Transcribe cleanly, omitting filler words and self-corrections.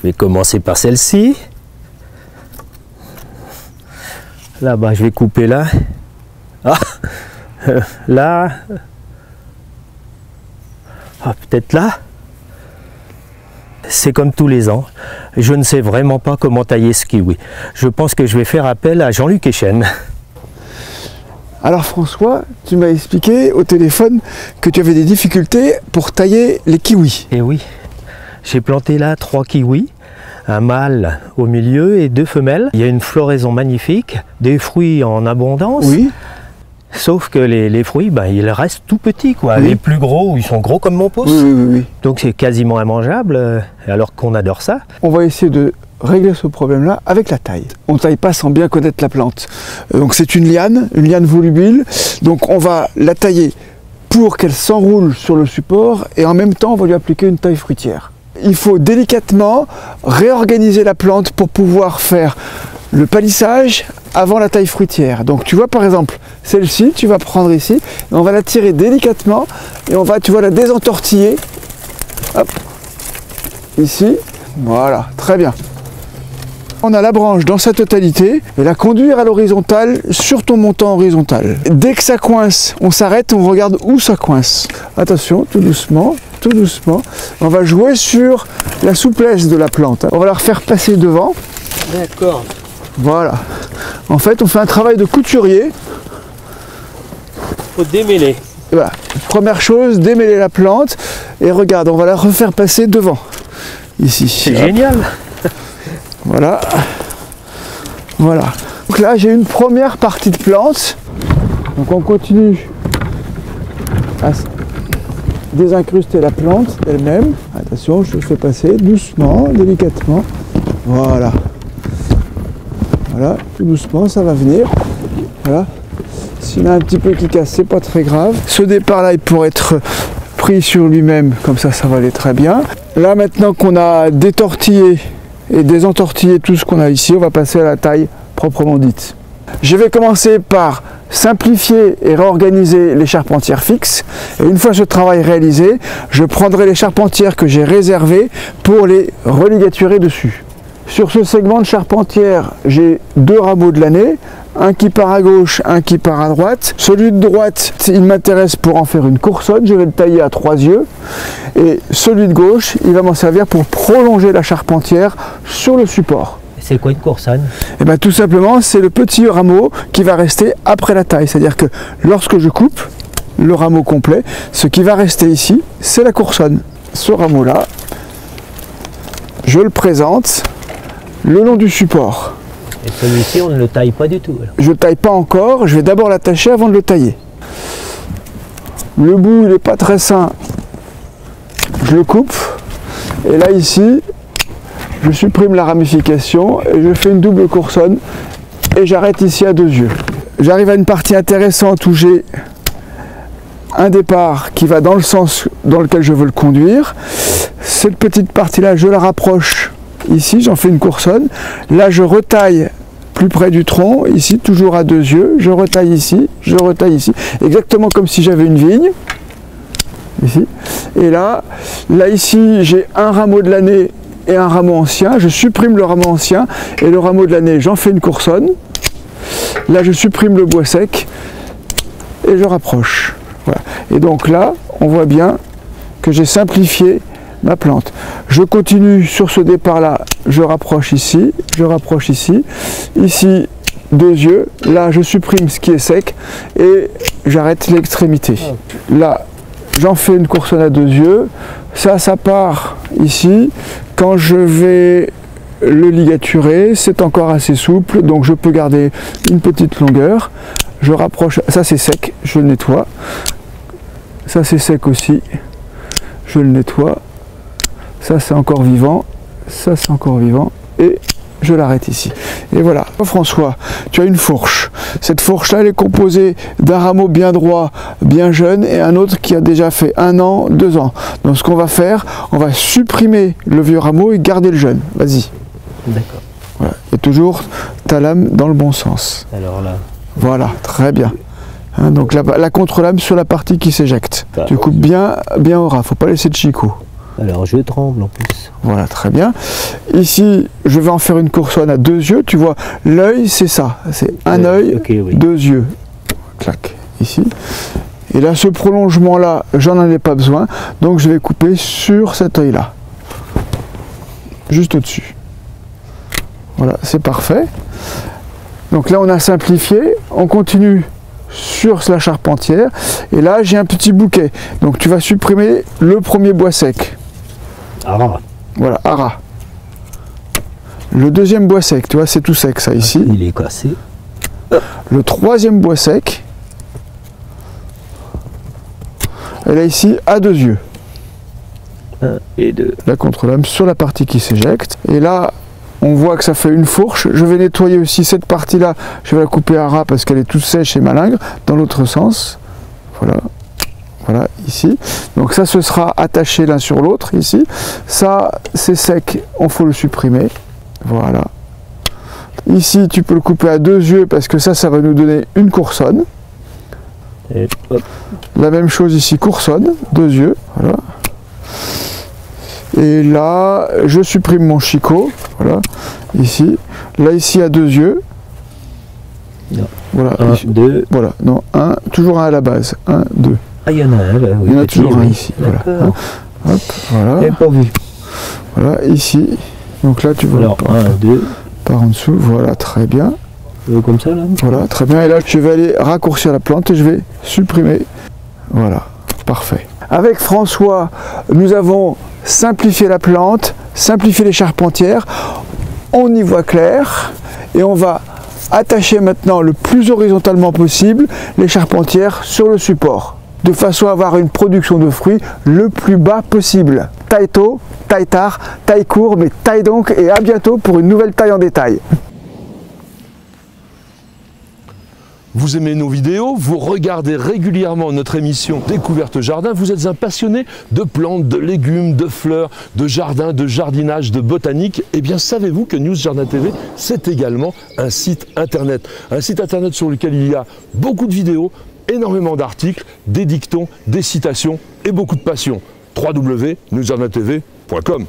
vais commencer par celle-ci. Là, bah, je vais couper là. Ah, là. Ah, peut-être là. C'est comme tous les ans. Je ne sais vraiment pas comment tailler ce kiwi. Je pense que je vais faire appel à Jean-Luc Echen. Alors François, tu m'as expliqué au téléphone que tu avais des difficultés pour tailler les kiwis. Et oui, j'ai planté là 3 kiwis, un mâle au milieu et 2 femelles. Il y a une floraison magnifique, des fruits en abondance. Oui. Sauf que les fruits, ben, ils restent tout petits, quoi. Oui. Les plus gros, ils sont gros comme mon pouce. Oui. Donc c'est quasiment immangeable, alors qu'on adore ça. On va essayer de régler ce problème-là avec la taille. On ne taille pas sans bien connaître la plante. Donc c'est une liane volubile. Donc on va la tailler pour qu'elle s'enroule sur le support et en même temps on va lui appliquer une taille fruitière. Il faut délicatement réorganiser la plante pour pouvoir faire le palissage avant la taille fruitière. Donc tu vois par exemple celle-ci, tu vas prendre ici, et on va la tirer délicatement et on va, tu vois, la désentortiller. Hop, ici, voilà, très bien. On a la branche dans sa totalité et la conduire à l'horizontale sur ton montant horizontal. Dès que ça coince, on s'arrête, on regarde où ça coince. Attention, tout doucement, tout doucement. On va jouer sur la souplesse de la plante. On va la refaire passer devant. D'accord. Voilà. En fait, on fait un travail de couturier. Faut démêler. Voilà. Première chose, démêler la plante. Et regarde, on va la refaire passer devant. Ici. C'est génial. Voilà. Voilà. Donc là, j'ai une première partie de plante. Donc on continue à désincruster la plante elle-même. Attention, je fais passer doucement, délicatement. Voilà. Voilà, tout doucement, ça va venir. Voilà. S'il y en a un petit peu qui casse, c'est pas très grave. Ce départ-là, il pourrait être pris sur lui-même, comme ça va aller très bien. Là, maintenant qu'on a détortillé et désentortiller tout ce qu'on a ici, on va passer à la taille proprement dite. Je vais commencer par simplifier et réorganiser les charpentières fixes. Et une fois ce travail réalisé, je prendrai les charpentières que j'ai réservées pour les religaturer dessus. Sur ce segment de charpentière, j'ai 2 rameaux de l'année, un qui part à gauche, un qui part à droite. Celui de droite, il m'intéresse pour en faire une coursonne, je vais le tailler à 3 yeux. Et celui de gauche, il va m'en servir pour prolonger la charpentière sur le support. C'est quoi une coursonne? Et bien tout simplement, c'est le petit rameau qui va rester après la taille. C'est-à-dire que lorsque je coupe le rameau complet, ce qui va rester ici, c'est la coursonne. Ce rameau-là, je le présente le long du support. Et celui-ci, on ne le taille pas du tout. Alors. Je ne le taille pas encore, je vais d'abord l'attacher avant de le tailler. Le bout, il n'est pas très sain, je le coupe. Et là, ici, je supprime la ramification et je fais une double coursonne et j'arrête ici à 2 yeux. J'arrive à une partie intéressante où j'ai un départ qui va dans le sens dans lequel je veux le conduire. Cette petite partie-là, je la rapproche. Ici, j'en fais une coursonne. Là, je retaille plus près du tronc. Ici, toujours à 2 yeux. Je retaille ici, je retaille ici. Exactement comme si j'avais une vigne. Ici. Et là ici, j'ai un rameau de l'année et un rameau ancien. Je supprime le rameau ancien et le rameau de l'année, j'en fais une coursonne. Là, je supprime le bois sec et je rapproche. Voilà. Et donc là, on voit bien que j'ai simplifié ma plante. Je continue sur ce départ-là, je rapproche ici, je rapproche ici. Ici, 2 yeux. Là, je supprime ce qui est sec et j'arrête l'extrémité. Là, j'en fais une coursonne à 2 yeux. Ça part ici. Quand je vais le ligaturer, c'est encore assez souple, donc je peux garder une petite longueur. Je rapproche, ça c'est sec, je le nettoie. Ça c'est sec aussi, je le nettoie. Ça c'est encore vivant, ça c'est encore vivant, et je l'arrête ici. Et voilà. François, tu as une fourche. Cette fourche-là, elle est composée d'un rameau bien droit, bien jeune, et un autre qui a déjà fait 1 an, 2 ans. Donc ce qu'on va faire, on va supprimer le vieux rameau et garder le jeune. Vas-y. D'accord. Voilà. Et toujours ta lame dans le bon sens. Alors là. Voilà, très bien. Hein, donc la contre-lame sur la partie qui s'éjecte. Tu coupes bien au ras, faut pas laisser de chicot. Alors je tremble en plus. Voilà, très bien. Ici, je vais en faire une coursonne à 2 yeux. Tu vois, l'œil, c'est ça. C'est un œil, okay, oui. 2 yeux. Clac, ici. Et là, ce prolongement-là, j'en ai pas besoin. Donc, je vais couper sur cet œil-là. Juste au-dessus. Voilà, c'est parfait. Donc là, on a simplifié. On continue sur la charpentière. Et là, j'ai un petit bouquet. Donc, tu vas supprimer le premier bois sec. Ah. Voilà, ara. Le deuxième bois sec, tu vois, c'est tout sec, ça, ici. Il est cassé. Le troisième bois sec. Et là, ici, à 2 yeux. 1 et 2. La contre-lame sur la partie qui s'éjecte. Et là, on voit que ça fait une fourche. Je vais nettoyer aussi cette partie-là. Je vais la couper à ras parce qu'elle est toute sèche et malingre. Dans l'autre sens. Voilà. Voilà, ici. Donc ça, ce sera attaché l'un sur l'autre, ici. Ça, c'est sec, il faut le supprimer. Voilà. Ici, tu peux le couper à 2 yeux parce que ça va nous donner une coursonne. Et hop. La même chose ici, coursonne, 2 yeux. Voilà. Et là, je supprime mon chicot. Voilà. Ici. Là, ici, à 2 yeux. Non. Voilà. 1, 2. Voilà. Non, 1, toujours un à la base. 1, 2. Ah, il y en a un là. Oui, Il y en a toujours un ici. Voilà. Hop, voilà. J'avais pas vu. Voilà, ici. Donc là, tu vois. Alors, 1, 2. Par en dessous. Voilà, très bien. Comme ça là. Voilà, très bien. Et là, je vais aller raccourcir la plante et je vais supprimer. Voilà, parfait. Avec François, nous avons simplifié la plante, simplifié les charpentières. On y voit clair et on va attacher maintenant le plus horizontalement possible les charpentières sur le support, de façon à avoir une production de fruits le plus bas possible. Taille tôt, taille tard, taille court, mais taille donc, et à bientôt pour une nouvelle taille en détail. Vous aimez nos vidéos, vous regardez régulièrement notre émission Découverte Jardin, vous êtes un passionné de plantes, de légumes, de fleurs, de jardin, de jardinage, de botanique. Eh bien, savez-vous que News Jardin TV, c'est également un site internet. Un site internet sur lequel il y a beaucoup de vidéos, énormément d'articles, des dictons, des citations et beaucoup de passion. www.newsjardintv.com